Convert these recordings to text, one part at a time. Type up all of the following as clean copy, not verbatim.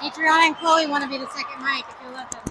Adriana and Chloe want to be the second mic if you'll let them.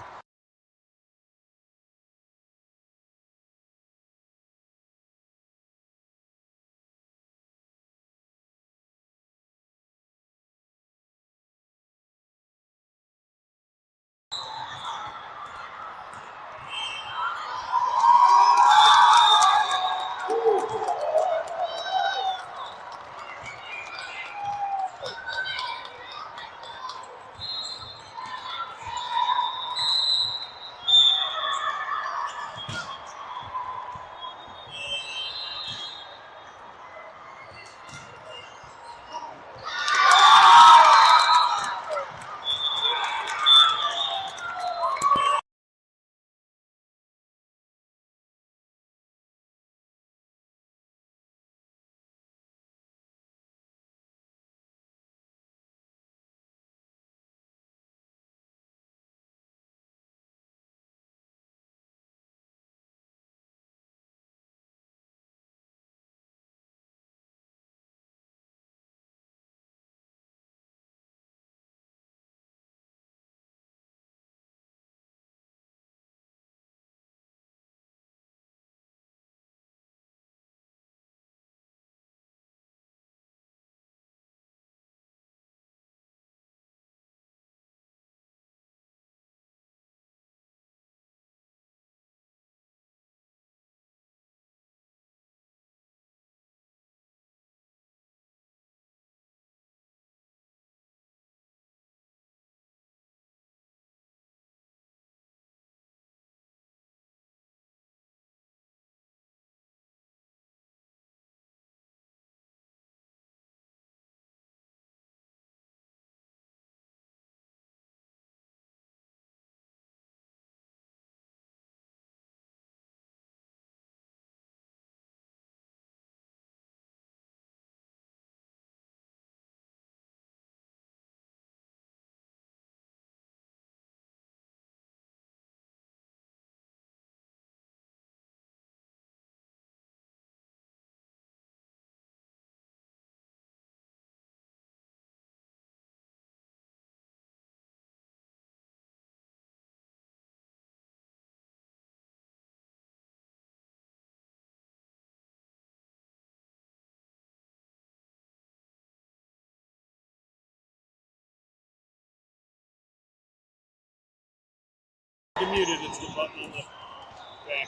You're muted. It's the button on the back right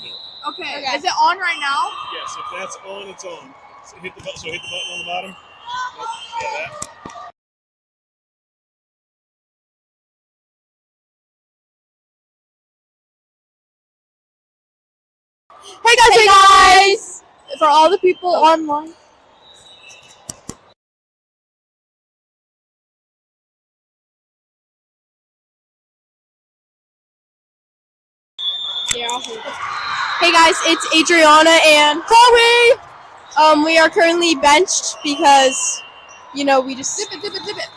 there. Okay. Is it on right now? Yes, if that's on, it's on. So hit the button on the bottom. Yeah, that. Hey guys! For all the people online. Yeah. Hey guys, it's Adriana and Chloe. We are currently benched because, we just dip it.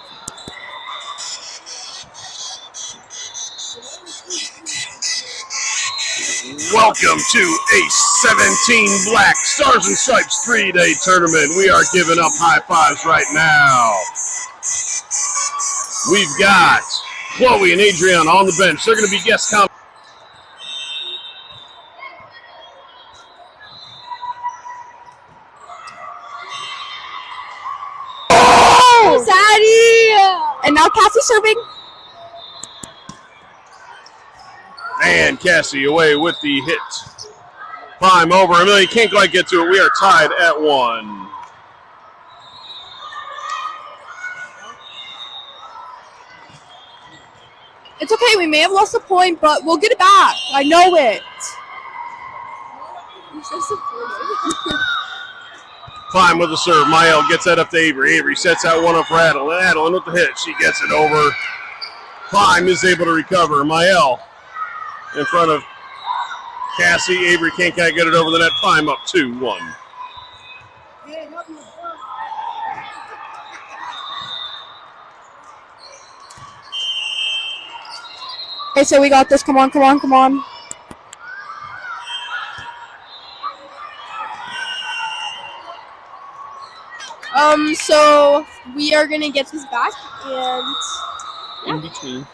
Welcome to Ace 17 Black Stars and Stripes 3-day tournament. We are giving up high fives right now. We've got Chloe and Adriana on the bench. They're going to be guest commentators. Sadie! And now Cassie serving. And Cassie away with the hit. Prime over. Amelia can't quite get to it. We are tied at 1. It's okay, we may have lost a point, but we'll get it back. I know it. You're so supportive. Prime with the serve. Mael gets that up to Avery. Avery sets out one up for Adeline. Adeline with the hit. She gets it over. Prime is able to recover. Mael in front of Cassie. Avery can't quite get it over the net. Prime up 2-1. Okay, so we got this. Come on. So we are gonna get this back, and in between.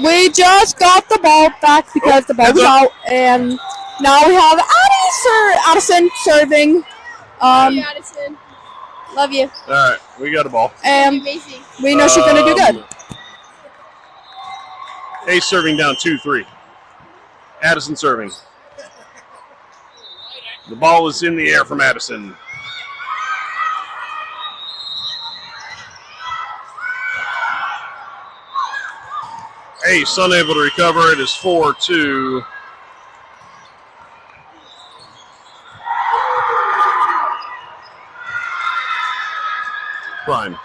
We just got the ball back because the ball heads was up. out, and now we have Addison serving. Addison. Love you. All right, we got a ball. And Amazing. we know she's gonna do good. Ace serving down 2-3. Addison serving. The ball is in the air from Addison. Ace unable to recover. It is 4-2. Prime.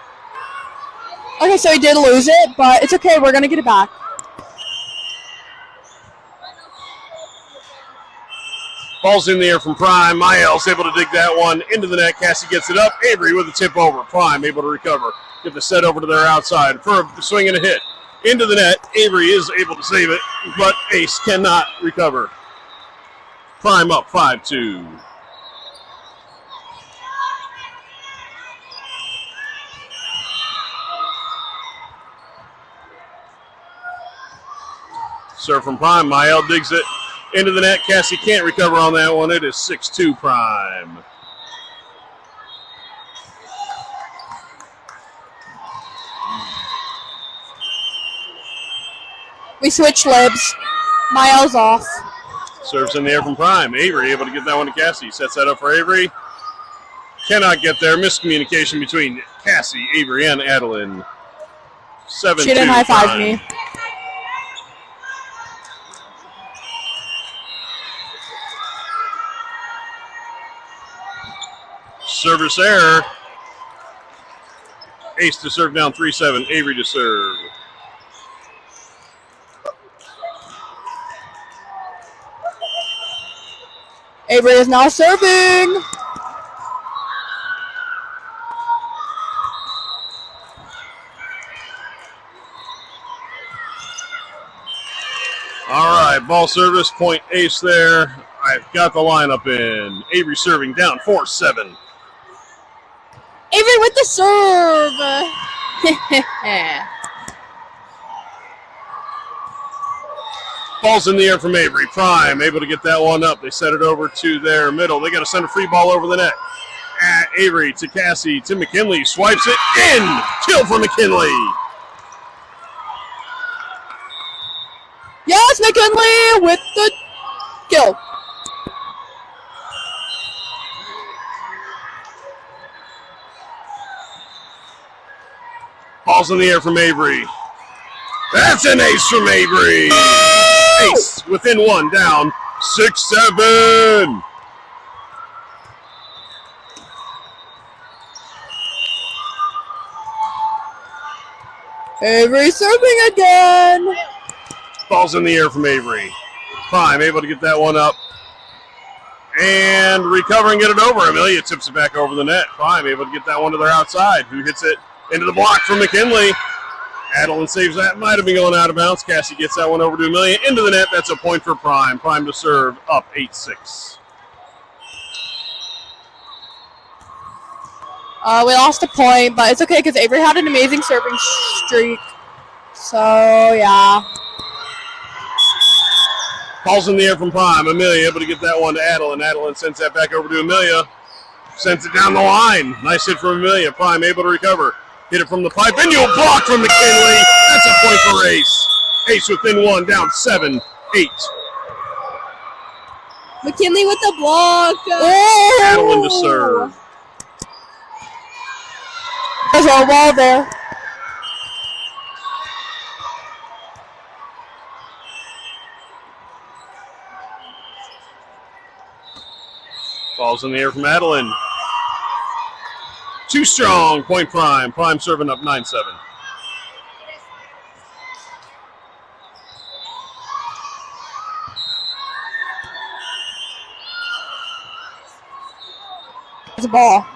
Okay, so he did lose it, but it's okay. We're gonna get it back. Ball's in the air from Prime. Mael's able to dig that one into the net. Cassie gets it up. Avery with the tip over. Prime able to recover. Get the set over to their outside for a swing and a hit. Into the net. Avery is able to save it, but Ace cannot recover. Prime up 5-2. Serve from Prime. Mael digs it into the net. Cassie can't recover on that one. It is 6-2 Prime. We switch libs. Mael's off. Serves in the air from Prime. Avery able to get that one to Cassie. Sets that up for Avery. Cannot get there. Miscommunication between Cassie, Avery, and Adeline. 7-2 She didn't high-five Prime. me. Service error. Ace to serve down 3-7. Avery to serve. Avery is now serving. All right, ball service, point Ace there. I've got the lineup in. Avery serving down 4-7. Avery with the serve. Ball's in the air from Avery. Prime able to get that one up. They set it over to their middle. They got to send a free ball over the net. Avery to Cassie to McKinley. Swipes it in. Kill for McKinley. Yes, McKinley with the kill. Ball's in the air from Avery. That's an ace from Avery. Ace within one, down 6-7. Avery serving again. Ball's in the air from Avery. Prime able to get that one up. And recovering, get it over. Amelia tips it back over the net. Prime able to get that one to their outside. Who hits it into the block from McKinley. Adeline saves that. Might have been going out of bounds. Cassie gets that one over to Amelia. Into the net. That's a point for Prime. Prime to serve up 8-6. We lost a point, but it's okay because Avery had an amazing serving streak. So, yeah. Ball's in the air from Prime. Amelia able to get that one to Adeline. Adeline sends that back over to Amelia. Sends it down the line. Nice hit from Amelia. Prime able to recover. Hit it from the pipe. Into a block from McKinley. That's a point for Ace. Ace within one, down 7-8. McKinley with the block. Oh! Adeline to serve. There's a wall there. Ball's in the air from Adeline. Too strong. Point Prime. Prime serving up 9-7. There's a ball.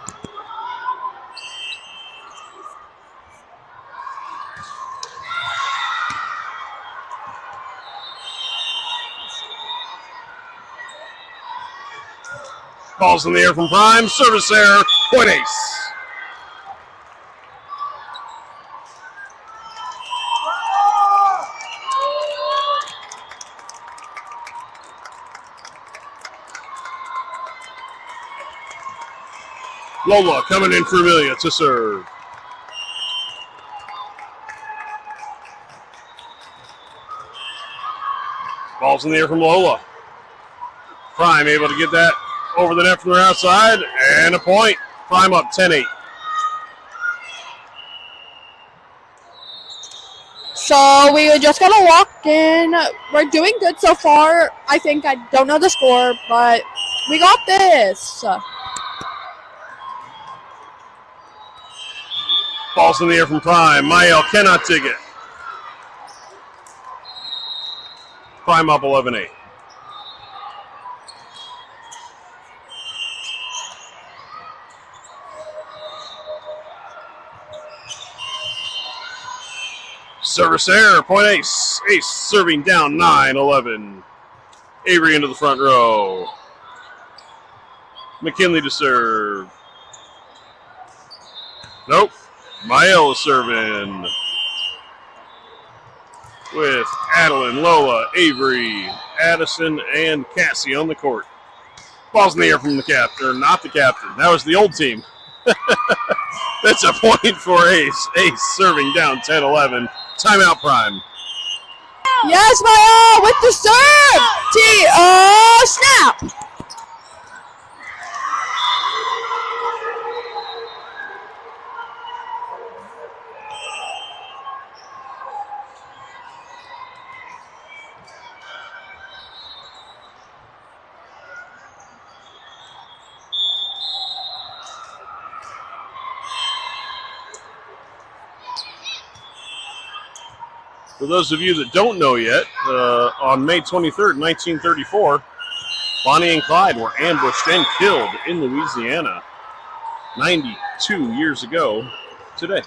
Ball's in the air from Prime. Service error. Point ace. Lola coming in for Amelia to serve. Ball's in the air from Lola. Prime able to get that over the net from their outside, and a point. Prime up 10-8. So we just gotta walk in. We're doing good so far. I think I don't know the score, but we got this. Ball's in the air from Prime. Mael cannot dig it. Prime up 11-8. Service error, point ace. Ace serving down 9-11. Avery into the front row. McKinley to serve. Nope. Mael is serving. With Adeline, Lola, Avery, Addison, and Cassie on the court. Ball's in the air from the captain, not the captain. That was the old team. That's a point for Ace. Ace serving down 10-11. Timeout Prime. Yes, Mael with the serve. Snap. For those of you that don't know yet, on May 23rd, 1934, Bonnie and Clyde were ambushed and killed in Louisiana 92 years ago today.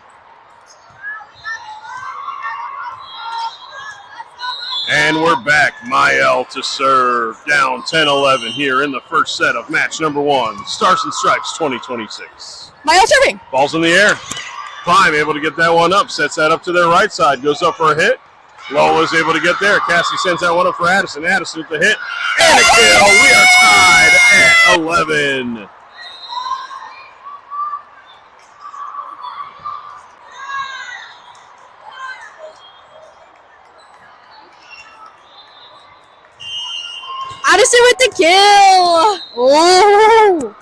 And we're back. Mael to serve, down 10-11 here in the first set of match number 1, Stars and Stripes 2026. Mael serving. Ball's in the air. Prime able to get that one up, sets that up to their right side, goes up for a hit. Lola's able to get there. Cassie sends that one up for Addison. Addison with the hit and a kill. We are tied at 11. Addison with the kill. Oh.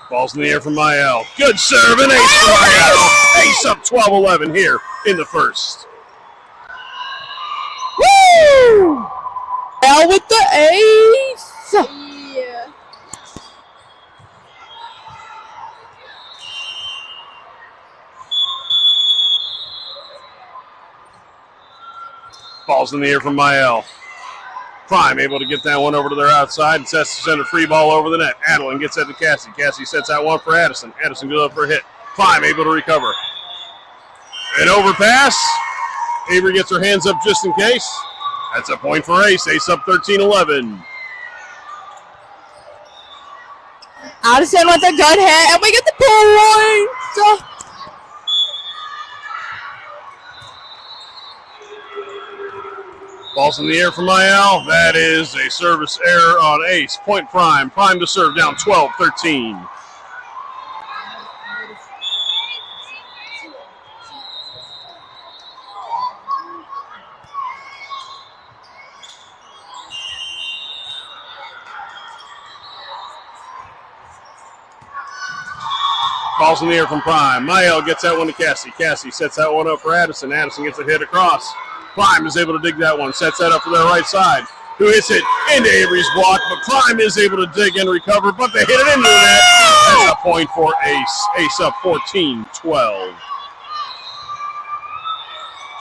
Ball's in the air from Mael. Good serve and ace for Mael. Ace up 12-11 here in the first. Woo! Mael with the ace. Yeah. Ball's in the air from Mael. Prime able to get that one over to their outside and sets to send a free ball over the net. Adeline gets that to Cassie. Cassie sets that one for Addison. Addison goes up for a hit. Prime able to recover. An overpass. Avery gets her hands up just in case. That's a point for Ace. Ace up 13-11. Addison with a good hit, and we get the point. Ball's in the air for Mael. That is a service error on Ace. Point Prime. Prime to serve, down 12-13. Ball's in the air from Prime. Mael gets that one to Cassie. Cassie sets that one up for Addison. Addison gets a hit across. Prime is able to dig that one, sets that up for their right side. Who hits it into Avery's block, but Prime is able to dig and recover, but they hit it into the net. That's a point for Ace. Ace up 14-12.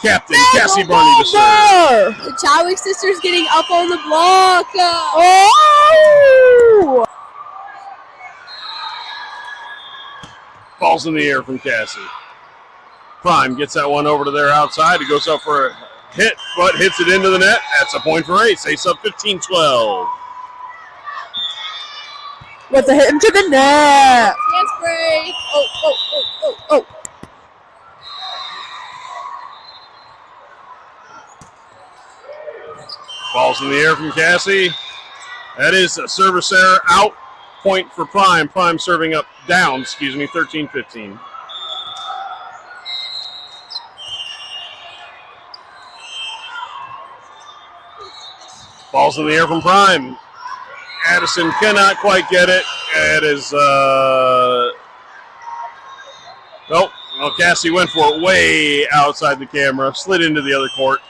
Captain Cassie Barney to serve. The Chadwick sisters getting up on the block. Oh! Ball's in the air from Cassie. Prime gets that one over to their outside. It goes up for hit, but hits it into the net. That's a point for Ace. Ace up 15-12. With a hit into the net. Hand spray. Oh. Ball's in the air from Cassie. That is a service error out. Point for Prime. Prime serving up down, 13-15. Ball's in the air from Prime. Addison cannot quite get it. It is, nope. Well, Cassie went for it way outside the camera, slid into the other court.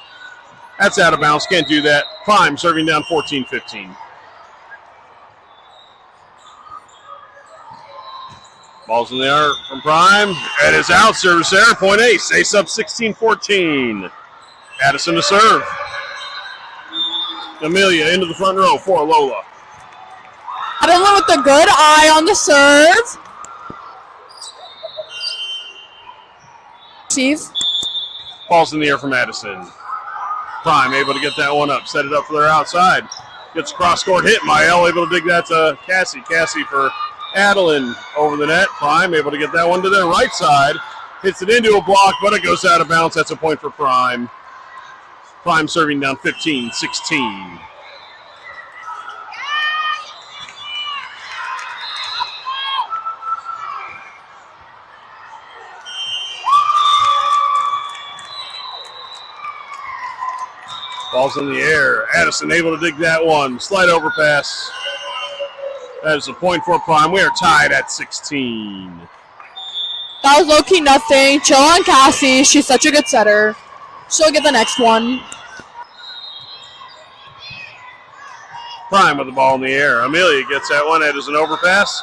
That's out of bounds. Can't do that. Prime serving down 14-15. Ball's in the air from Prime. It is out. Service error. Point Ace. Ace up 16-14. Addison to serve. Amelia into the front row for Lola. Adeline with a good eye on the serve. Steve. Ball's in the air from Addison. Prime able to get that one up. Set it up for their outside. Gets a cross-court hit. Mael able to dig that to Cassie. Cassie for Adeline over the net. Prime able to get that one to their right side. Hits it into a block, but it goes out of bounds. That's a point for Prime. Prime serving down 15-16. Ball's in the air. Addison able to dig that one. Slide over pass. That is a point for Prime. We are tied at 16. That was low-key nothing. Chill on Cassie. She's such a good setter. She'll get the next one. Prime with the ball in the air. Amelia gets that one. That is an overpass.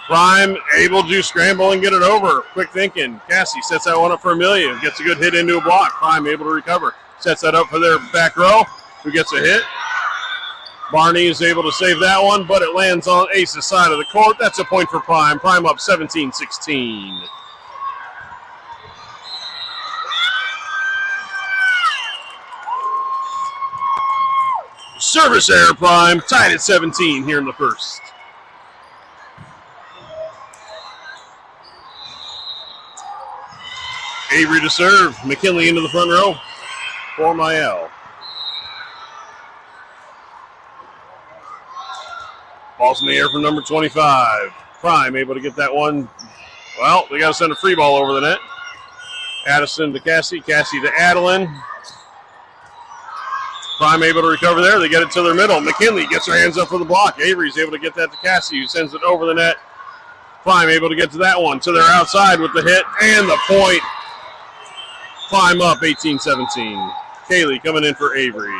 Prime able to scramble and get it over. Quick thinking. Cassie sets that one up for Amelia. Gets a good hit into a block. Prime able to recover. Sets that up for their back row, who gets a hit. Barney is able to save that one, but it lands on Ace's side of the court. That's a point for Prime. Prime up 17-16. Service error, Prime. Tied at 17 here in the first. Avery to serve. McKinley into the front row for Mael. Ball's in the air from number 25. Prime able to get that one. Well, they got to send a free ball over the net. Addison to Cassie. Cassie to Adeline. Prime able to recover there. They get it to their middle. McKinley gets her hands up for the block. Avery's able to get that to Cassie, who sends it over the net. Prime able to get to that one. To their outside with the hit and the point. Prime up 18-17. Kaylee coming in for Avery.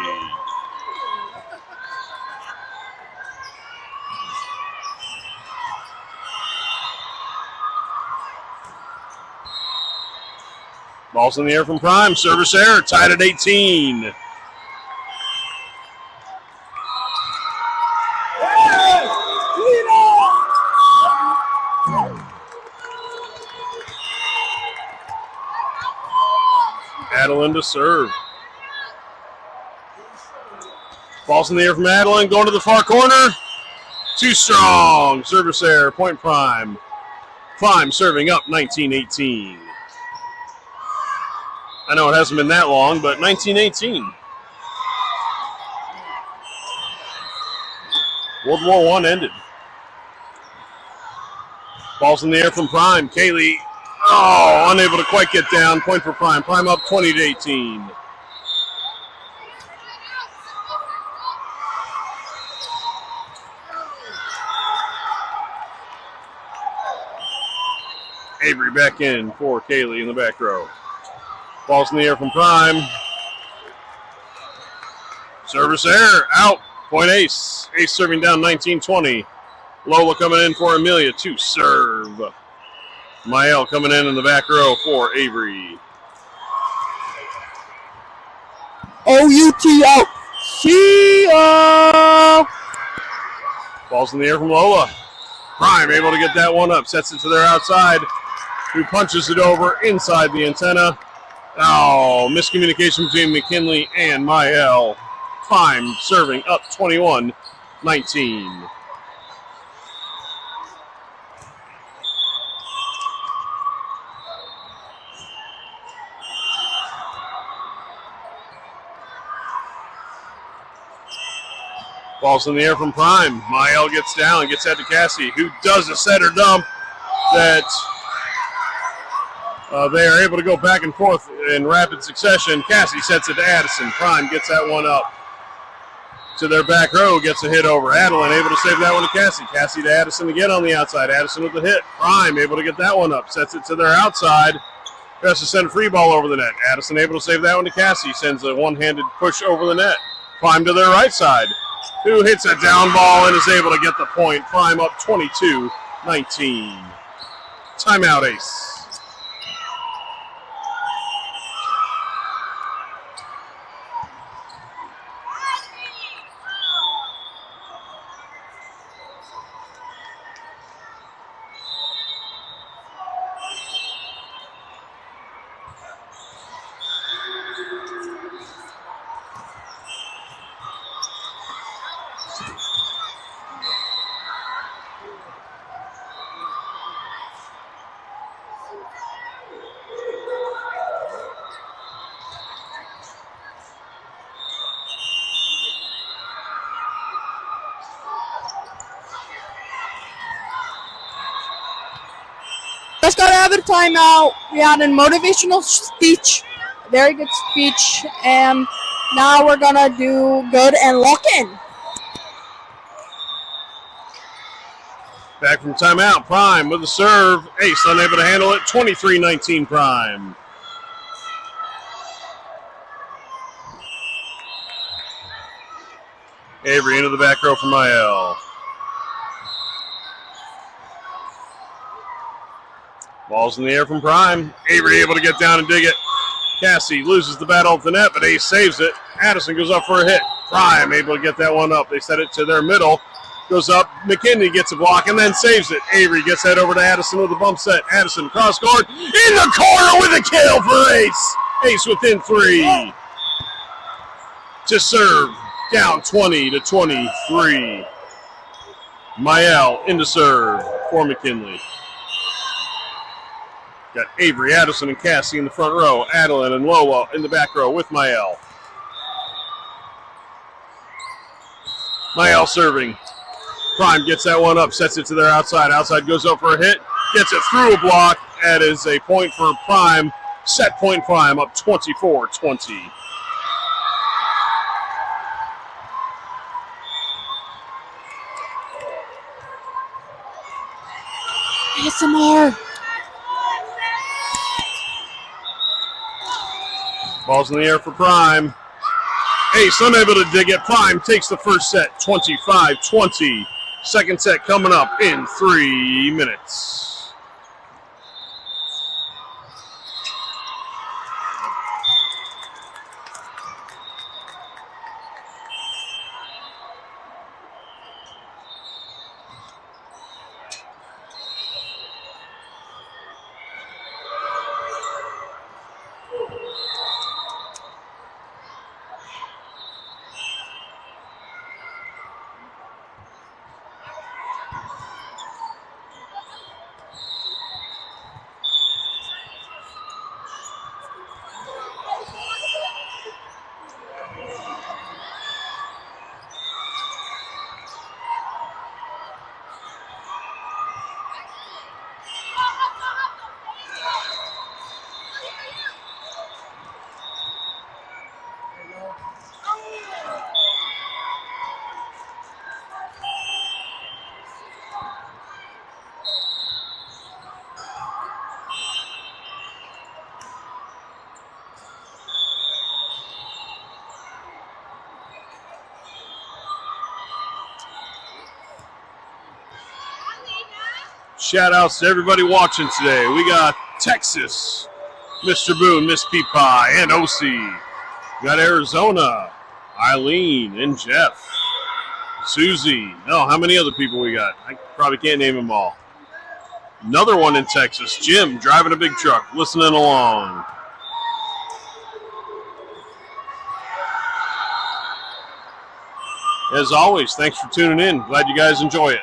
Ball's in the air from Prime. Service error. Tied at 18. Adeline to serve. Ball's in the air from Adeline. Going to the far corner. Too strong. Service error. Point Prime. Prime serving up 19-18. I know it hasn't been that long, but 1918. World War I ended. Ball's in the air from Prime. Kaylee, unable to quite get down. Point for Prime. Prime up 20-18. Avery back in for Kaylee in the back row. Ball's in the air from Prime. Service error. Out. Point Ace. Ace serving down 19-20. Lola coming in for Amelia to serve. Mael coming in the back row for Avery. O-U-T-O. C-O. Ball's in the air from Lola. Prime able to get that one up. Sets it to their outside. Who punches it over inside the antenna. Oh, miscommunication between McKinley and Mael. Prime serving up 21-19. Ball's in the air from Prime. Mael gets down, gets that to Cassie, who does a setter dump that they are able to go back and forth in rapid succession. Cassie sets it to Addison. Prime gets that one up to their back row, gets a hit over. Adeline able to save that one to Cassie. Cassie to Addison again on the outside. Addison with the hit. Prime able to get that one up, sets it to their outside. Has to send a free ball over the net. Addison able to save that one to Cassie. Sends a one-handed push over the net. Prime to their right side, who hits a down ball and is able to get the point. Prime up 22-19. Timeout, Ace. Just got out of the timeout. We had a motivational speech, very good speech, and now we're gonna do good and lock in. Back from timeout, Prime with the serve. Ace unable to handle it. 23-19 Prime. Avery into the back row for Mael. Ball's in the air from Prime. Avery able to get down and dig it. Cassie loses the battle at the net, but Ace saves it. Addison goes up for a hit. Prime able to get that one up. They set it to their middle. Goes up. McKinney gets a block and then saves it. Avery gets that over to Addison with a bump set. Addison cross court in the corner with a kill for Ace. Ace within 3. To serve. Down 20-23. Mael into serve for McKinley. Got Avery, Addison, and Cassie in the front row. Adeline and Lola in the back row with Mael. Mael serving. Prime gets that one up, sets it to their outside. Outside goes up for a hit. Gets it through a block. That is a point for Prime. Set point Prime up 24-20. ASMR. Ball's in the air for Prime. Ace unable to dig it. Prime takes the first set, 25-20. Second set coming up in 3 minutes. Shout outs to everybody watching today. We got Texas, Mr. Boone, Miss Pea Pie, and OC. We got Arizona, Eileen and Jeff, Susie. No, how many other people we got? I probably can't name them all. Another one in Texas, Jim, driving a big truck, listening along. As always, thanks for tuning in. Glad you guys enjoy it.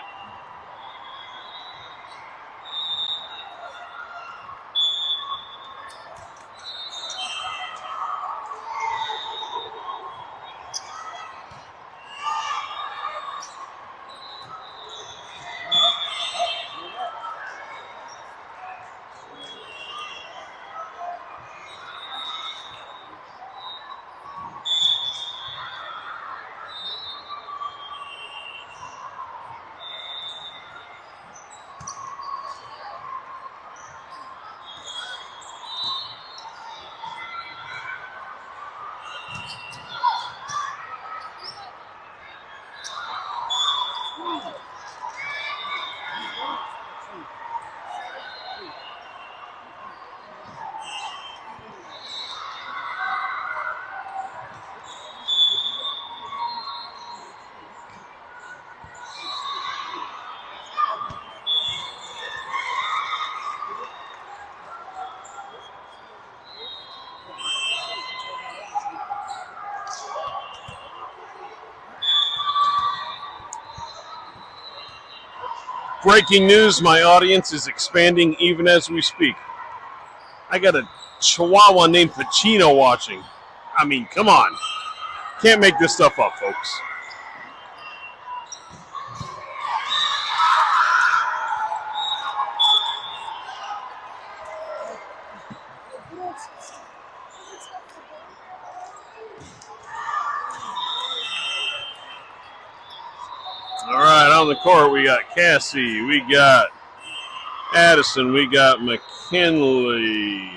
Breaking news, my audience is expanding even as we speak. I got a Chihuahua named Pacino watching. I mean, come on. Can't make this stuff up, folks. All right, on the court, we got Cassie, we got Addison, we got McKinley.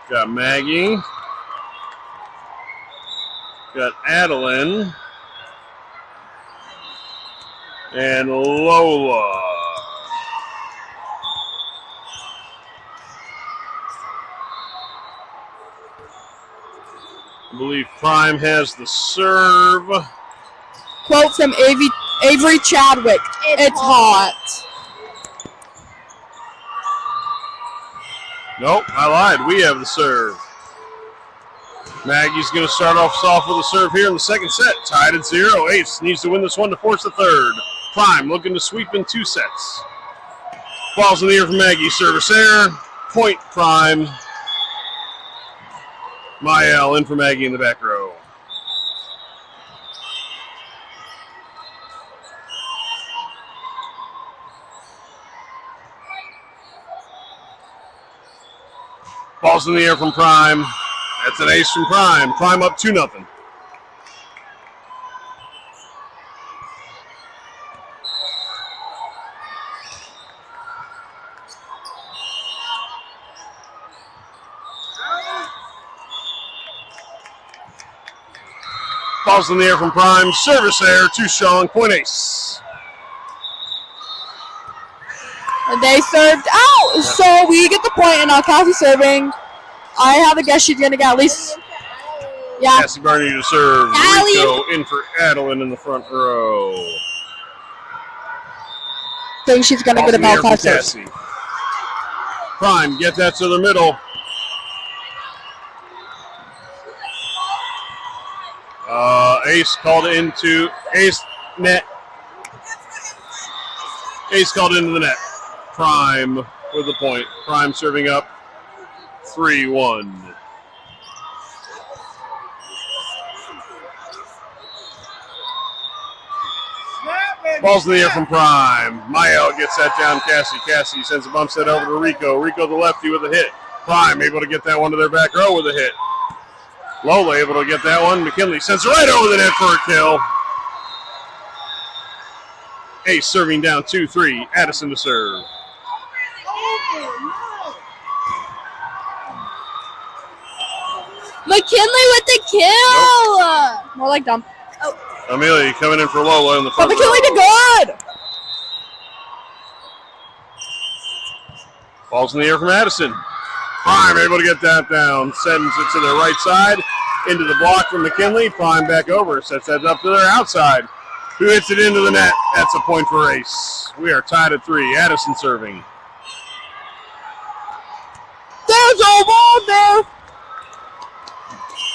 Got Maggie. Got Adeline. And Lola. I believe Prime has the serve. Quote from Avery Chadwick. It's hot. Nope, I lied. We have the serve. Maggie's going to start off soft with a serve here in the second set. Tied at 0. Ace needs to win this one to force the third. Prime looking to sweep in 2 sets. Ball's in the air for Maggie. Service error. Point Prime. Mael in for Maggie in the back row. Ball's in the air from Prime. That's an ace from Prime. Prime up 2-0. Ball's in the air from Prime. Service error, too strong. Point ace. They served out, so we get the point, and now Cassie serving. I have a guess she's going to get at least, yeah. Cassie Barney to serve. Rico in for Adeline in the front row. Think she's going to get about 5 serves. Prime, get that to the middle. Ace called into Ace net. Ace called into the net. Prime with the point. Prime serving up 3-1. Ball's in the air from Prime. Mael gets that down. Cassie sends a bump set over to Rico. Rico the lefty with a hit. Prime able to get that one to their back row with a hit. Lola able to get that one. McKinley sends it right over the net for a kill. Ace serving down 2-3. Addison to serve. McKinley with the kill. Nope. More like dump. Oh. Amelia coming in for Lola in the front. But McKinley did good. Ball's in the air from Addison. Prime able to get that down. Sends it to the right side. Into the block from McKinley. Prime back over. Sets that up to their outside. Who hits it into the net? That's a point for Ace. We are tied at 3. Addison serving. There There's a wall there.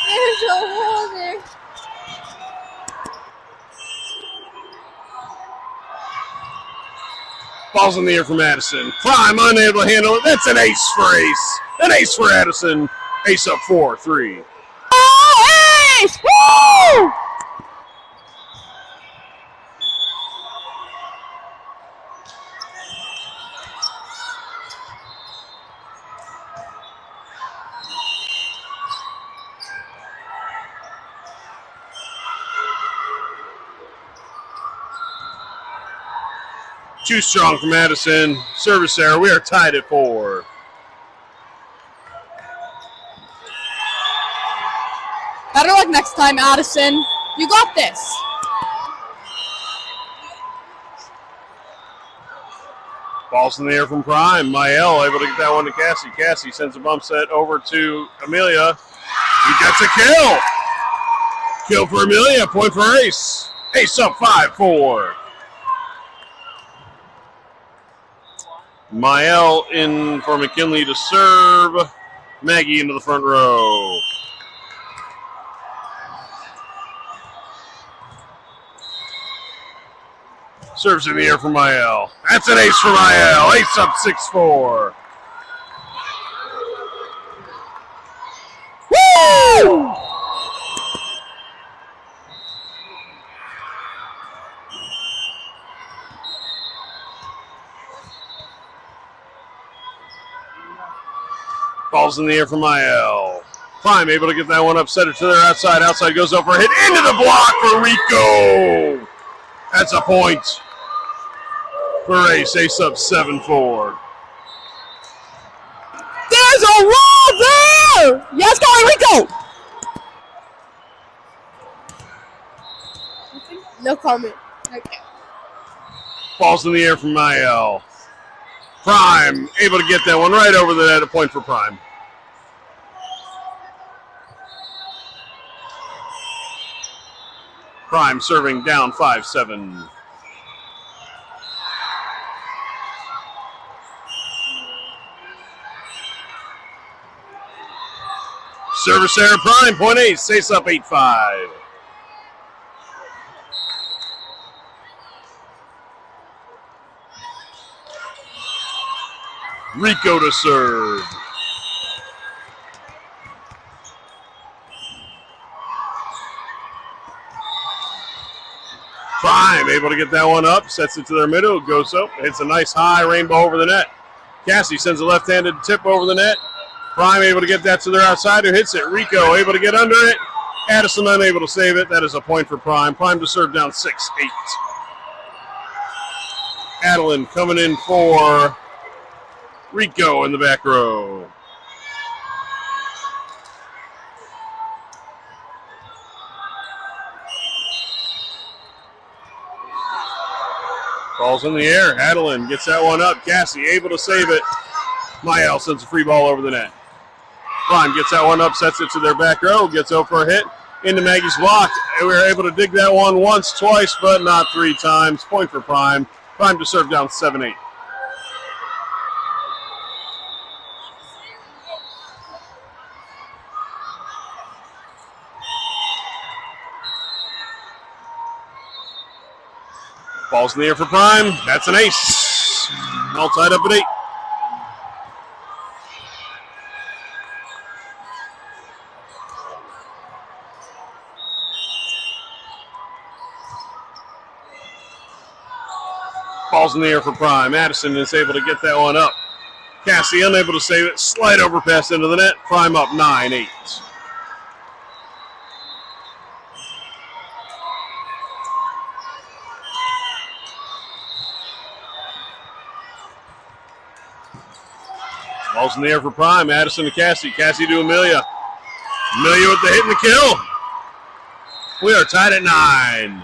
There's a wall there. Ball's in the air for Madison. Prime unable to handle it. That's an ace for Ace. An ace for Addison. Ace up 4-3. Oh, ace! Woo! Too strong for Madison. Service error. We are tied at 4. Better luck next time, Addison. You got this. Ball's in the air from Prime. Mael able to get that one to Cassie. Cassie sends a bump set over to Amelia. He gets a kill. Kill for Amelia. Point for Ace. Ace up 5-4. Mael in for McKinley to serve. Maggie into the front row. Serves in the air for Mael. That's an ace for Mael. Ace up 6-4. Woo! Ball's in the air for Mael. Prime able to get that one up, set it to their outside. Outside goes over, hit into the block for Rico. That's a point for Ace. Ace up 7-4. There's a wall there! Yes, go Rico! No comment. Okay. Ball's in the air for Mael. Prime able to get that one right over the net. A point for Prime. Prime serving down 5-7. Service error, Prime, point Ace. Ace up 8-5. Rico to serve. Prime able to get that one up, sets it to their middle, goes up, hits a nice high rainbow over the net. Cassie sends a left-handed tip over the net. Prime able to get that to their outside, who hits it. Rico able to get under it. Addison unable to save it. That is a point for Prime. Prime to serve down 6-8. Adeline coming in for Rico in the back row. Ball's in the air. Adeline gets that one up. Cassie able to save it. Mael sends a free ball over the net. Prime gets that one up, sets it to their back row, gets over a hit into Maggie's block. We were able to dig that one once, twice, but not 3 times. Point for Prime. Prime to serve down 7-8. Ball's in the air for Prime. That's an ace. All tied up at 8. Ball's in the air for Prime. Addison is able to get that one up. Cassie unable to save it. Slide over pass into the net. Prime up 9-8. Ball's in the air for Prime. Addison to Cassie. Cassie to Amelia. Amelia with the hit and the kill. We are tied at 9.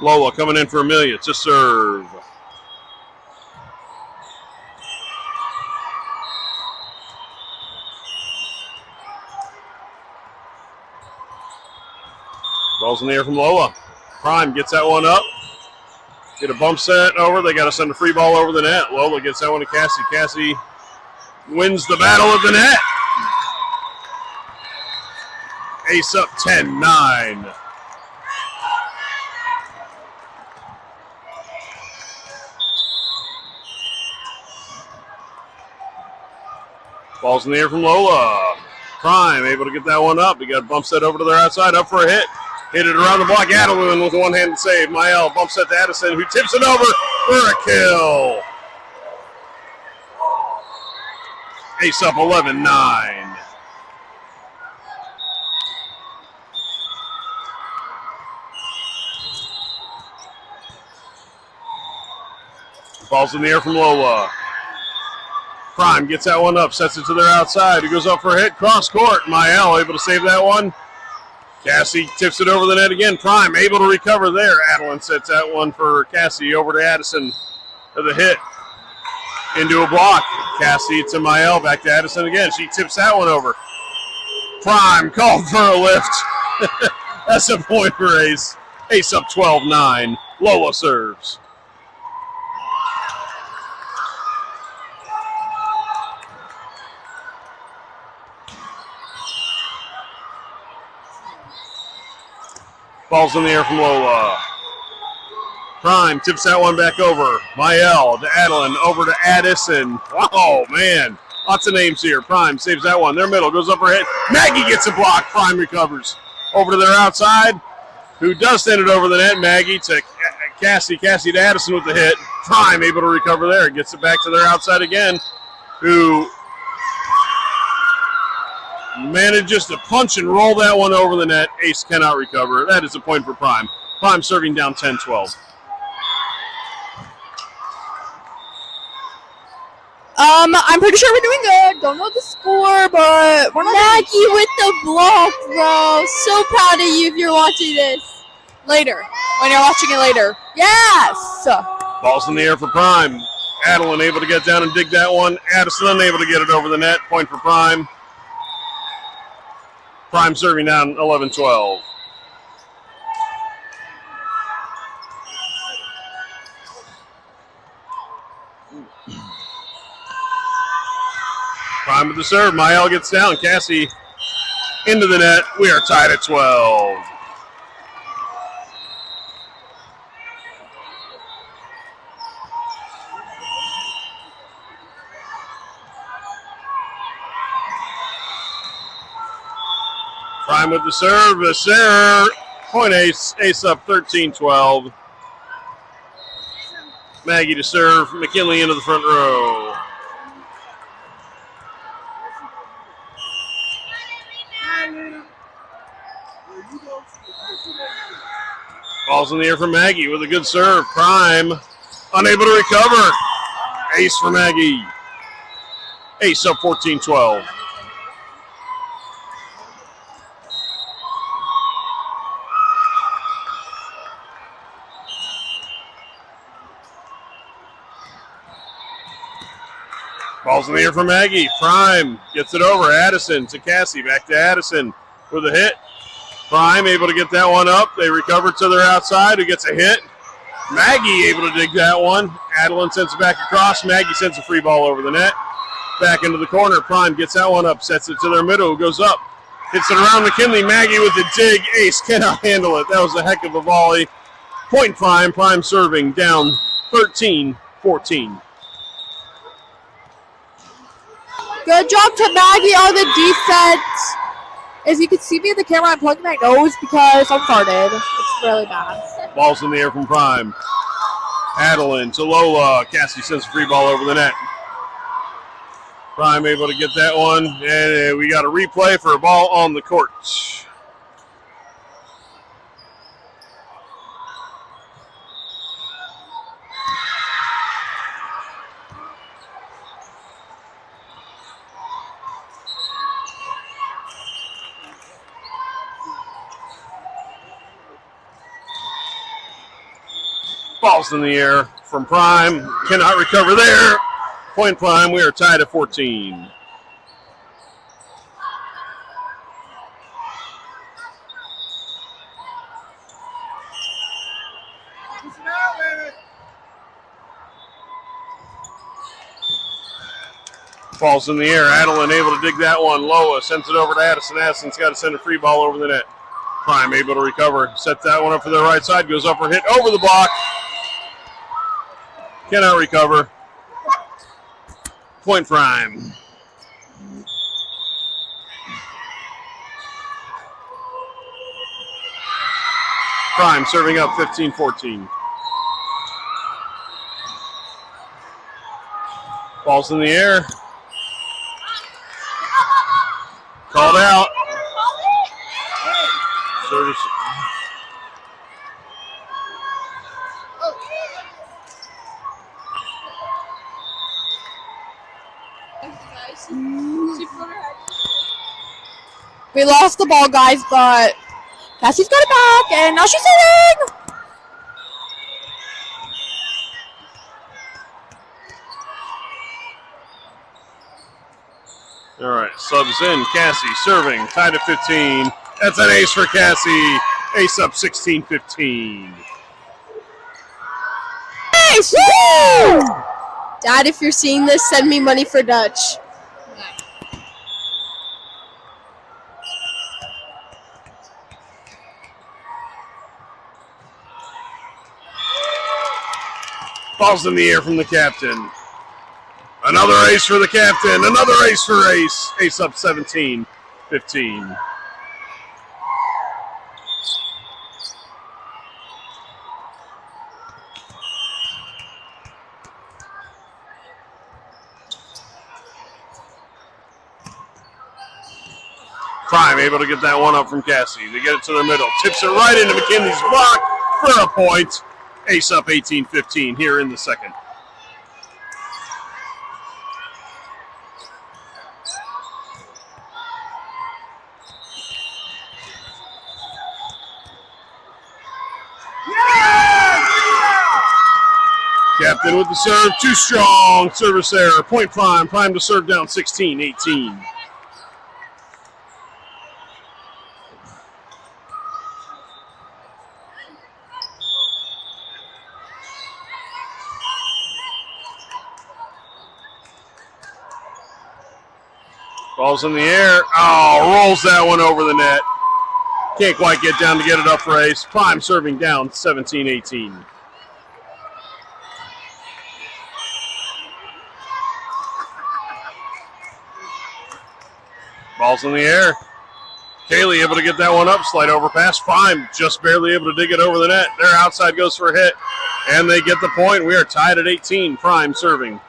Lola coming in for Amelia to serve. Ball's in the air from Lola. Prime gets that one up. Get a bump set over. They got to send a free ball over the net. Lola gets that one to Cassie. Cassie wins the battle of the net. Ace up 10-9. Ball's in the air from Lola. Prime able to get that one up. He got a bump set over to their outside, up for a hit. Hit it around the block. Adeline with a one-handed save. Mael bump set to Addison, who tips it over for a kill. Ace up 11-9. Ball's in the air from Lola. Prime gets that one up, sets it to their outside. He goes up for a hit, cross court. Mael able to save that one. Cassie tips it over the net again. Prime able to recover there. Adeline sets that one for Cassie over to Addison for the hit. Into a block. Cassie to Mael, back to Addison again. She tips that one over. Prime called for a lift. That's a point for Ace. Ace up 12-9. Lola serves. Ball's in the air from Lola. Prime tips that one back over. Mael to Adeline, over to Addison. Oh, man. Lots of names here. Prime saves that one. Their middle goes up her head. Maggie gets a block. Prime recovers. Over to their outside, who does send it over the net. Maggie to Cassie. Cassie to Addison with the hit. Prime able to recover there. Gets it back to their outside again, who manages to punch and roll that one over the net. Ace cannot recover. That is a point for Prime. Prime serving down 10-12. I'm pretty sure we're doing good. Don't know the score, but we're not. Maggie with the block, bro. So proud of you if you're watching this. Later. When you're watching it later. Yes! Ball's in the air for Prime. Adeline able to get down and dig that one. Addison unable to get it over the net. Point for Prime. Prime serving down 11-12. Prime with the serve. Mael gets down. Cassie into the net. We are tied at 12. Prime with the serve. The serve. Point Ace. Ace up 13-12. Maggie to serve. McKinley into the front row. Ball's in the air for Maggie with a good serve. Prime unable to recover. Ace for Maggie. Ace up 14-12. Ball's in the air for Maggie. Prime gets it over. Addison to Cassie. Back to Addison with a hit. Prime able to get that one up. They recover to their outside, who gets a hit. Maggie able to dig that one. Adeline sends it back across. Maggie sends a free ball over the net. Back into the corner. Prime gets that one up. Sets it to their middle, who goes up. Hits it around McKinley. Maggie with the dig. Ace cannot handle it. That was a heck of a volley. Point Prime. Prime serving down 13-14. Good job to Maggie on the defense. As you can see me in the camera, I'm plugging my nose because I'm farted. It's really bad. Ball's in the air from Prime. Adeline to Lola. Cassie sends a free ball over the net. Prime able to get that one. And we got a replay for a ball on the court. Ball's in the air from Prime. Cannot recover there. Point Prime. We are tied at 14. Ball's in the air. Adeline able to dig that one. Loa sends it over to Addison. Addison's got to send a free ball over the net. Prime able to recover. Set that one up for the right side. Goes up for hit over the block. Cannot recover. Point Prime. Prime serving up 15-14. Ball's in the air. Called out. Service. We lost the ball, guys, but Cassie's got it back, and now she's hitting! All right, subs in. Cassie serving, tied at 15. That's an ace for Cassie. Ace up 16-15. Ace! Woo! Dad, if you're seeing this, send me money for Dutch. Ball's in the air from the captain. Another ace for the captain. Another ace for Ace. Ace up 17-15. Prime able to get that one up from Cassie. They get it to the middle. Tips it right into McKinley's block for a point. Ace up 18-15 here in the second. Captain with the serve, too strong. Service error. Point Prime. Prime to serve down 16-18. Ball's in the air. Oh, rolls that one over the net. Can't quite get down to get it up for Ace. Prime serving down 17-18. Ball's in the air. Kaylee able to get that one up. Slide over pass. Prime just barely able to dig it over the net. Their outside goes for a hit. And they get the point. We are tied at 18. Prime serving.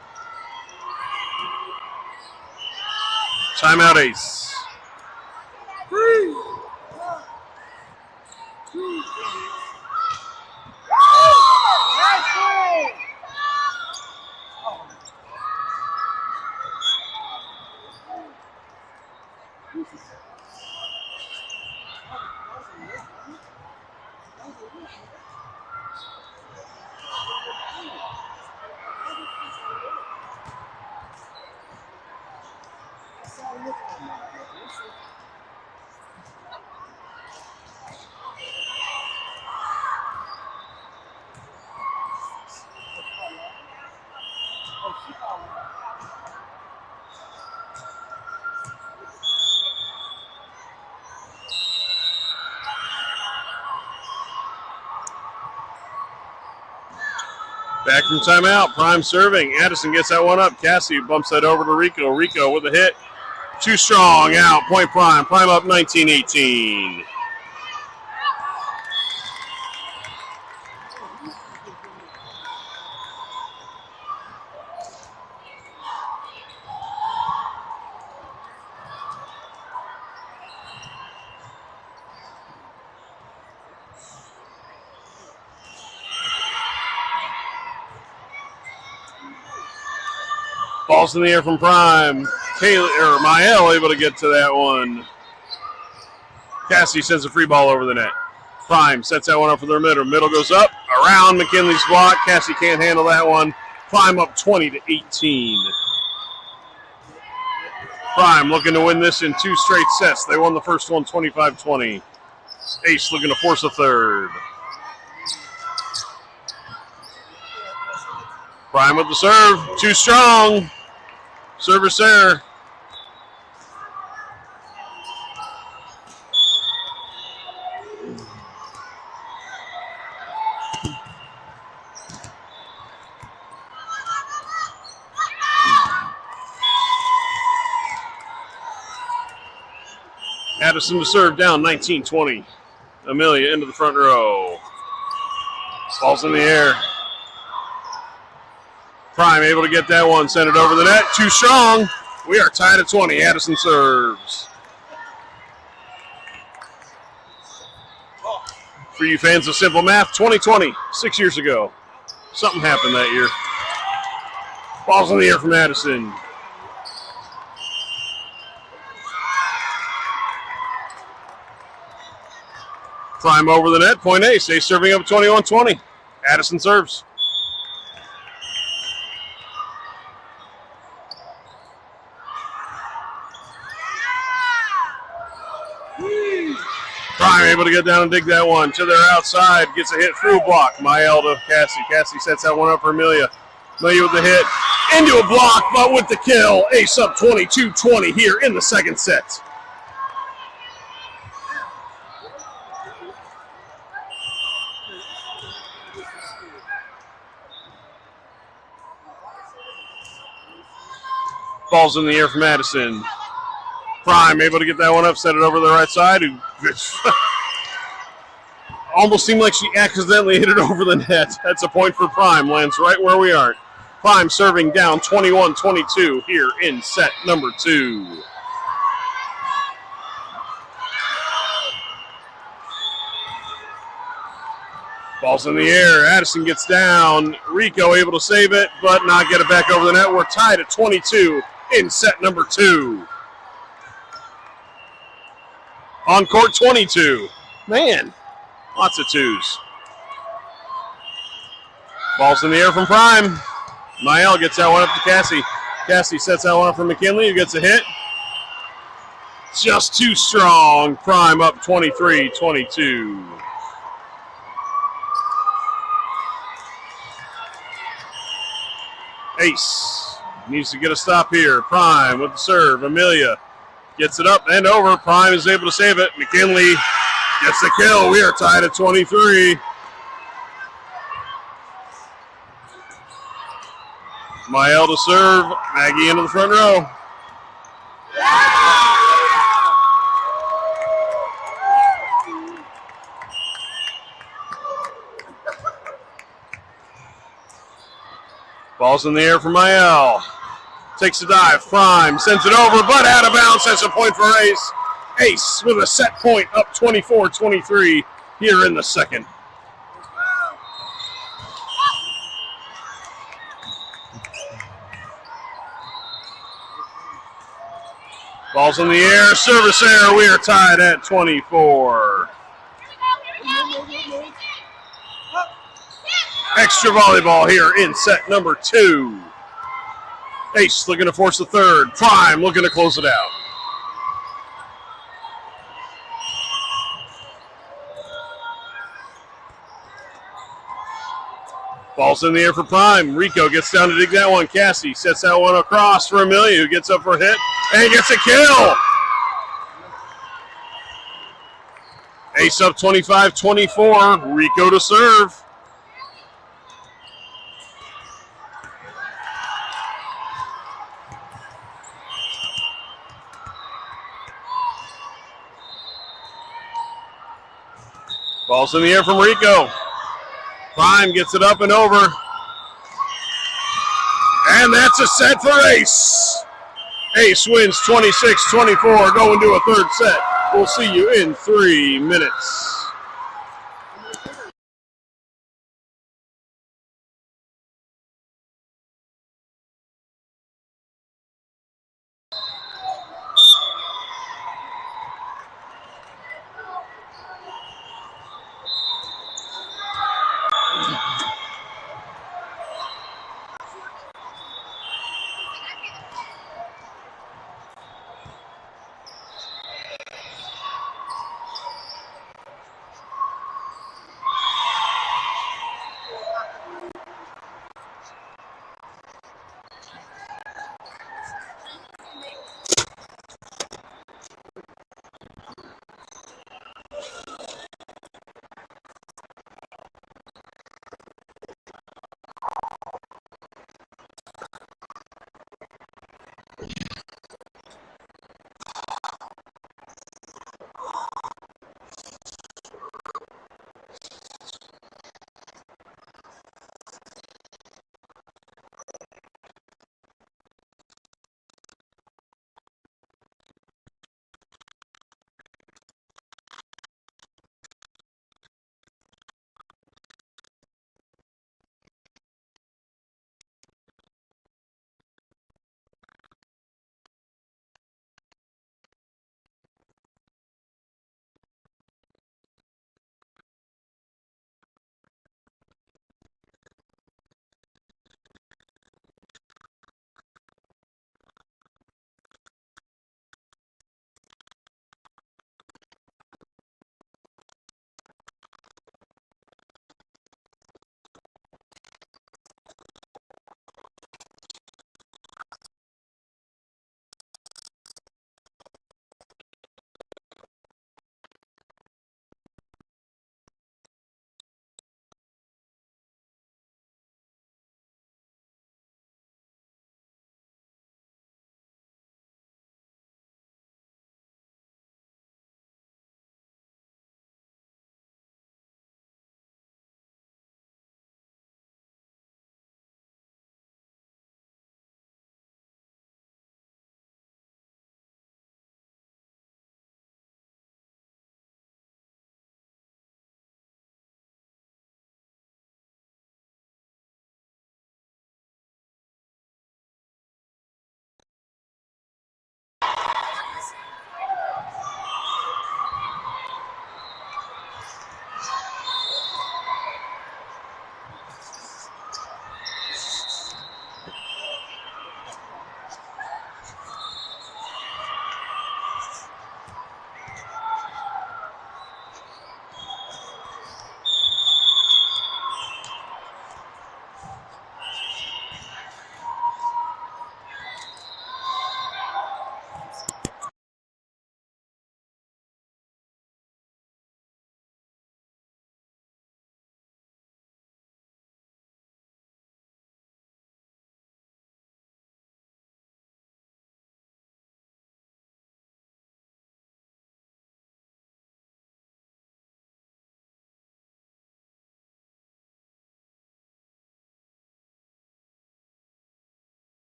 Timeout Ace. Back from timeout. Prime serving. Addison gets that one up. Cassie bumps that over to Rico. Rico with a hit. Too strong. Out. Point Prime. Prime up 19-18. Ball's in the air from Prime. Mael able to get to that one. Cassie sends a free ball over the net. Prime sets that one up for their middle. Middle goes up, around McKinley's block. Cassie can't handle that one. Prime up 20-18. Prime looking to win this in 2 straight sets. They won the first one 25-20. Ace looking to force a third. Prime with the serve. Too strong. Service error. Addison to serve, down 19-20. Amelia into the front row. Ball's in the air. Prime able to get that one, send it over the net. Too strong. We are tied at 20. Addison serves. For you fans of simple math, 2020, 6 years ago. Something happened that year. Ball's in the air from Addison. Prime over the net, point ace. Ace serving up 21-20. Addison serves. Prime able to get down and dig that one to their outside. Gets a hit through block. Mael to Cassie. Cassie sets that one up for Amelia. Amelia with the hit. Into a block, but with the kill. Ace up 22-20 here in the second set. Ball's in the air from Addison. Prime able to get that one up, set it over the right side. Almost seemed like she accidentally hit it over the net. That's a point for Prime. Lands right where we are. Prime serving down 21-22 here in set number 2. Ball's in the air. Addison gets down. Rico able to save it, but not get it back over the net. We're tied at 22 in set number 2. On court 22. Man, lots of twos. Ball's in the air from Prime. Mael gets that one up to Cassie. Cassie sets that one up for McKinley, who gets a hit. Just too strong. Prime up 23-22. Ace needs to get a stop here. Prime with the serve. Amelia gets it up and over. Prime is able to save it. McKinley gets the kill. We are tied at 23. Mael to serve. Maggie into the front row. Ball's in the air for Mael. Takes a dive. Prime sends it over, but out of bounds. That's a point for Ace. Ace with a set point up 24-23 here in the second. Ball's in the air. Service error. We are tied at 24. Extra volleyball here in set number 2. Ace looking to force the third. Prime looking to close it out. Ball's in the air for Prime. Rico gets down to dig that one. Cassie sets that one across for Amelia, who gets up for a hit and gets a kill. Ace up 25-24. Rico to serve. Ball's in the air from Rico. Prime gets it up and over. And that's a set for Ace. Ace wins 26-24, going to a third set. We'll see you in 3 minutes.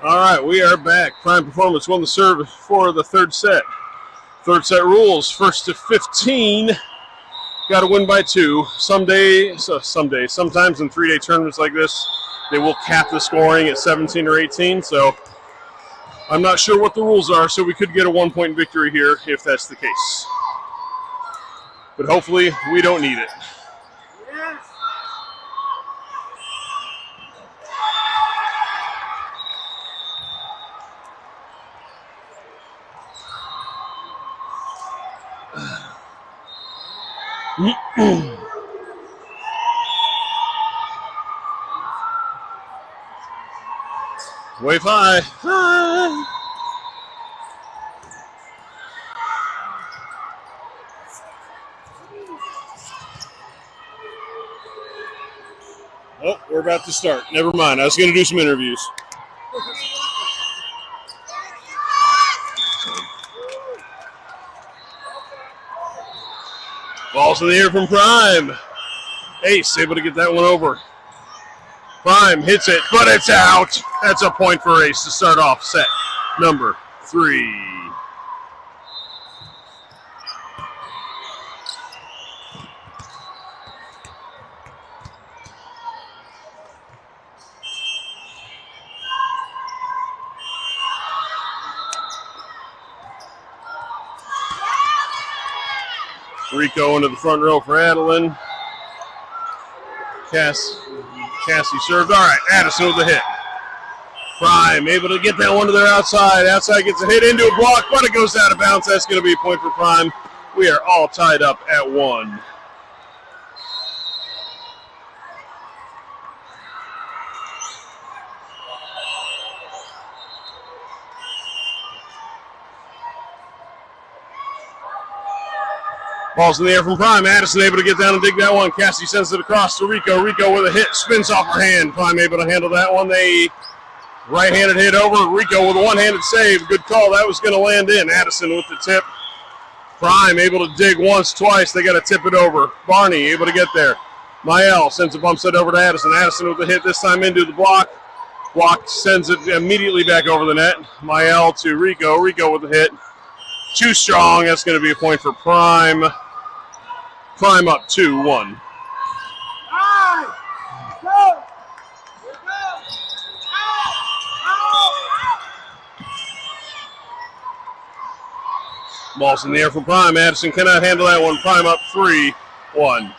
All right, we are back. Prime Performance won the serve for the third set. Third set rules, first to 15. Got to win by 2. Sometimes in 3-day tournaments like this, they will cap the scoring at 17 or 18. So I'm not sure what the rules are, so we could get a 1-point victory here if that's the case. But hopefully we don't need it. Wave high. Oh, we're about to start. Never mind. I was going to do some interviews. Balls in the air from Prime. Ace able to get that one over. Prime hits it, but it's out. That's a point for Ace to start off set number 3. Rico into the front row for Adeline. Cassie served. All right, Addison with the hit. Prime able to get that one to their outside. Outside gets a hit into a block, but it goes out of bounds. That's going to be a point for Prime. We are all tied up at 1. Ball's in the air from Prime. Addison able to get down and dig that one. Cassie sends it across to Rico. Rico with a hit. Spins off her hand. Prime able to handle that one. They right-handed hit over. Rico with a one-handed save. Good call. That was going to land in. Addison with the tip. Prime able to dig once, twice. They got to tip it over. Barney able to get there. Mael sends a bump set over to Addison. Addison with the hit. This time into the block. Block sends it immediately back over the net. Mael to Rico. Rico with the hit. Too strong. That's going to be a point for Prime. Prime up 2-1. Ball's in the air for Prime. Addison cannot handle that one. Prime up 3-1.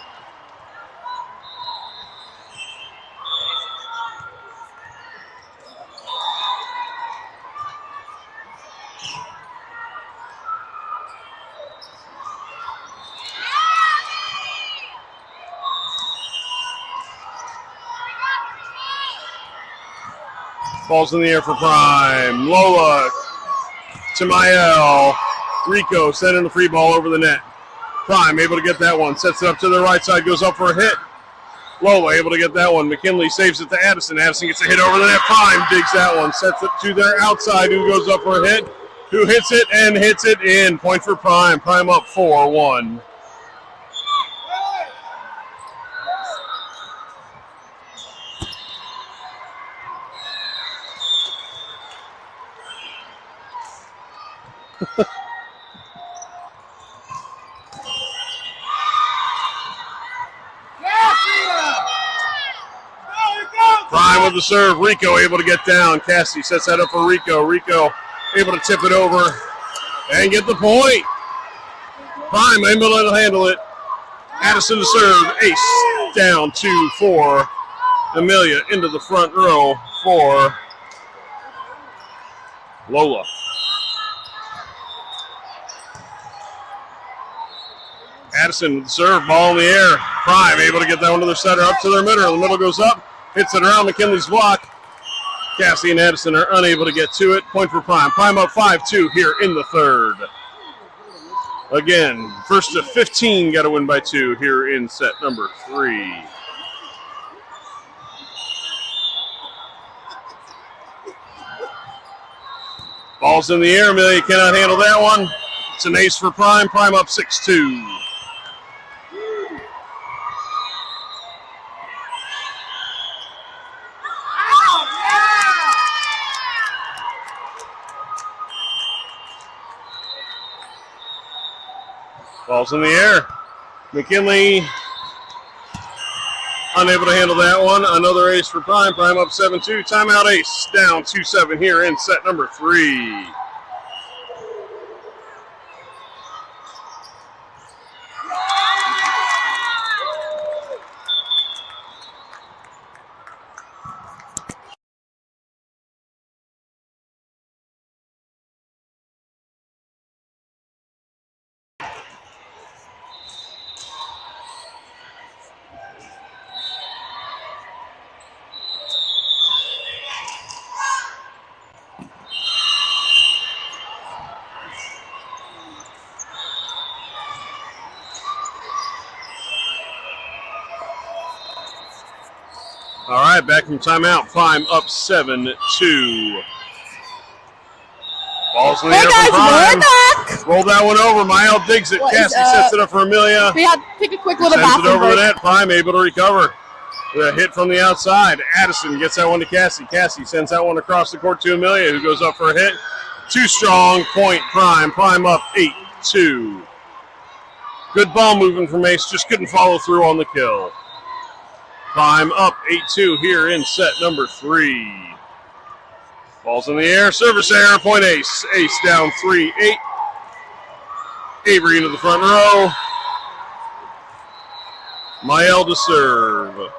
Ball's in the air for Prime. Lola to Mael. Rico sending the free ball over the net. Prime able to get that one. Sets it up to the right side. Goes up for a hit. Lola able to get that one. McKinley saves it to Addison. Addison gets a hit over the net. Prime digs that one. Sets it to their outside. Who goes up for a hit. Who hits it and hits it in. Point for Prime. Prime up 4-1. Prime with the serve. Rico able to get down. Cassie sets that up for Rico. Rico able to tip it over and get the point. Prime able to handle it. Addison to serve. Ace down 2-4. Amelia into the front row for Lola. Addison with the serve. Ball in the air. Prime able to get that one to their setter. Up to their middle. The middle goes up. Hits it around McKinley's block. Cassie and Addison are unable to get to it. Point for Prime. Prime up 5-2 here in the third. Again, first to 15, got to win by 2 here in set number 3. Ball's in the air. Amelia cannot handle that one. It's an ace for Prime. Prime up 6-2. Ball's in the air. McKinley unable to handle that one. Another ace for Prime. Prime up 7-2. Timeout Ace. Down 2-7 here in set number 3. All right, back from timeout. Prime up 7-2. Ball's in the air Hey from guys, we're Prime. back. Roll that one over. Mael digs it. What is Cassie sets it up for Amelia. We had to take a quick little Sends it bathroom over the break. net. Prime able to recover. The hit from the outside. Addison gets that one to Cassie. Cassie sends that one across the court to Amelia, who goes up for a hit. Too strong. Point Prime. Prime up 8-2. Good ball moving from Ace. Just couldn't follow through on the kill. Prime up 8-2 here in set number 3. Ball's in the air. Service error. Point Ace. Ace down 3-8. Avery into the front row. Mael to serve.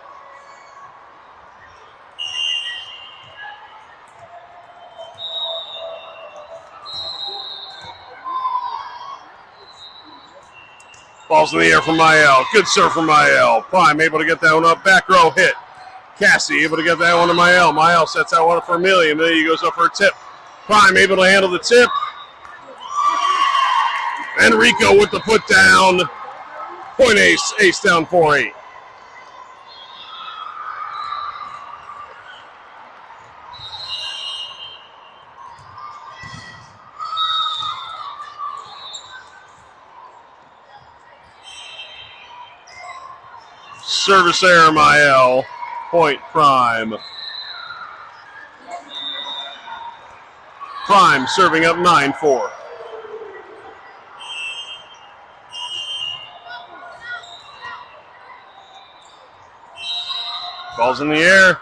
Ball's in the air from Mael. Good serve from Mael. Prime able to get that one up. Back row hit. Cassie able to get that one to Mael. Mael sets that one up for Amelia. Amelia goes up for a tip. Prime able to handle the tip. And Rico with the put down. Point Ace. Ace down 4-8. Service error, Mael. Point Prime. Prime serving up 9-4. Ball's in the air.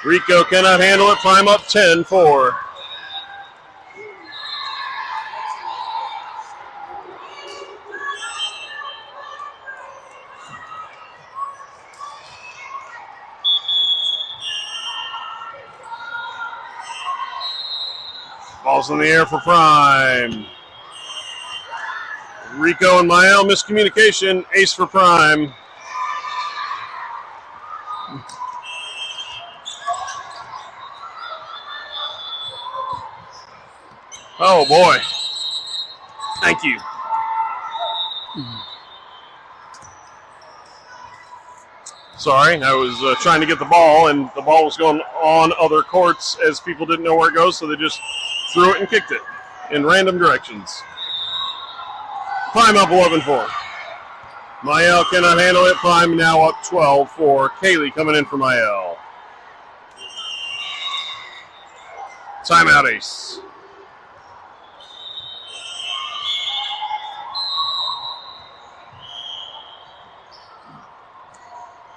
Rico cannot handle it. Prime up 10-4. Ball's in the air for Prime. Rico and Mael miscommunication. Ace for Prime. Oh boy. Thank you. Sorry, I was trying to get the ball, and the ball was going on other courts as people didn't know where it goes, so they just threw it and kicked it in random directions. Prime up 11-4. Mael cannot handle it. Prime now up 12-4. Kaylee coming in for Mael. Timeout Ace.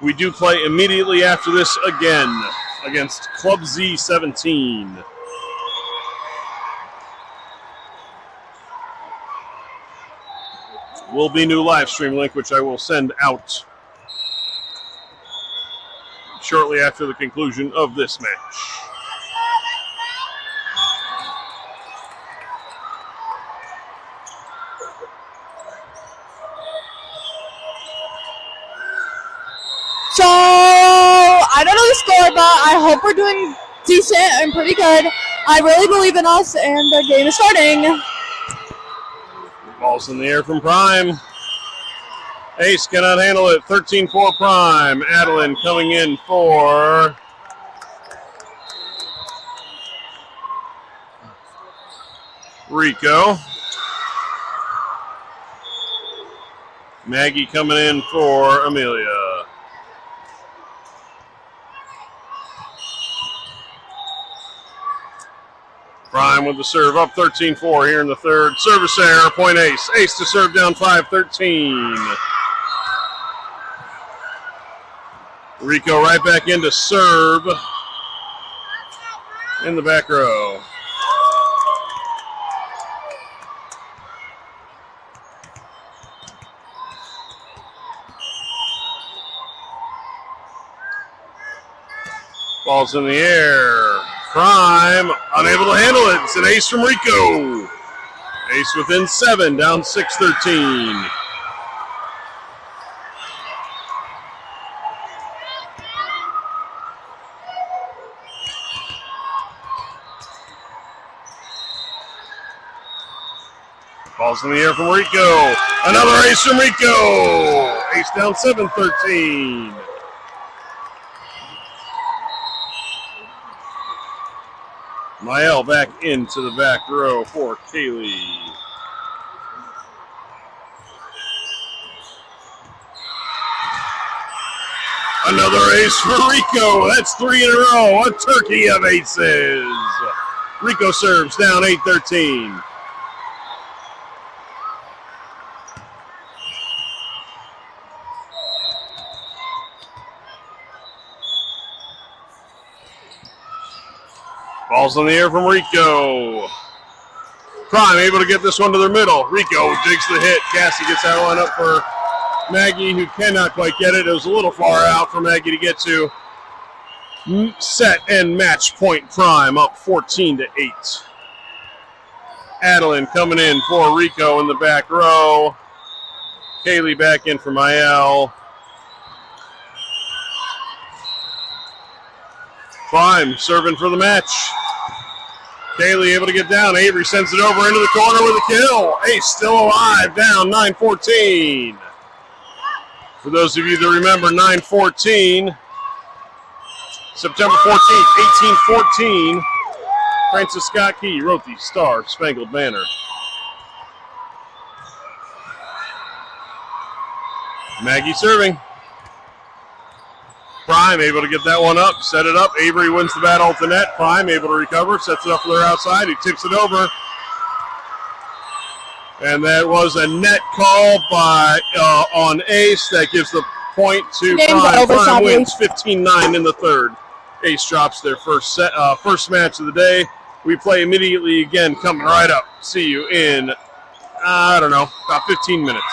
We do play immediately after this again against Club Z17. Will be new live stream link, which I will send out shortly after the conclusion of this match. So, I don't know the score, but I hope we're doing decent and pretty good. I really believe in us, and the game is starting. Ball's in the air from Prime. Ace cannot handle it. 13-4 Prime. Adeline coming in for Rico. Maggie coming in for Amelia. Prime Prime with the serve, up 13-4 here in the third. Service error, point Ace. Ace to serve down 5-13. Rico right back into serve in the back row. Ball's in the air. Prime unable to handle it. It's an ace from Rico. Ace within 7, down 6-13. Ball's in the air from Rico. Another ace from Rico. Ace down 7-13. Mael back into the back row for Kaylee. Another ace for Rico. That's 3 in a row. A turkey of aces. Rico serves down 8-13. Ball's in the air from Rico. Prime able to get this one to their middle. Rico digs the hit. Cassie gets that one up for Maggie, who cannot quite get it. It was a little far out for Maggie to get to. Set and match point Prime up 14-8. Adeline coming in for Rico in the back row. Kaylee back in for Mael. Prime serving for the match. Kaylee able to get down. Avery sends it over into the corner with a kill. Ace still alive, down 9-14. For those of you that remember 9-14, September 14th, 1814, Francis Scott Key wrote the Star Spangled Banner. Maggie serving. Prime able to get that one up, set it up. Avery wins the battle at the net. Prime able to recover, sets it up for their outside. He tips it over. And that was a net call by on Ace. That gives the point to Prime. Prime wins 15-9 in the third. Ace drops their first match of the day. We play immediately again, coming right up. See you in, I don't know, about 15 minutes.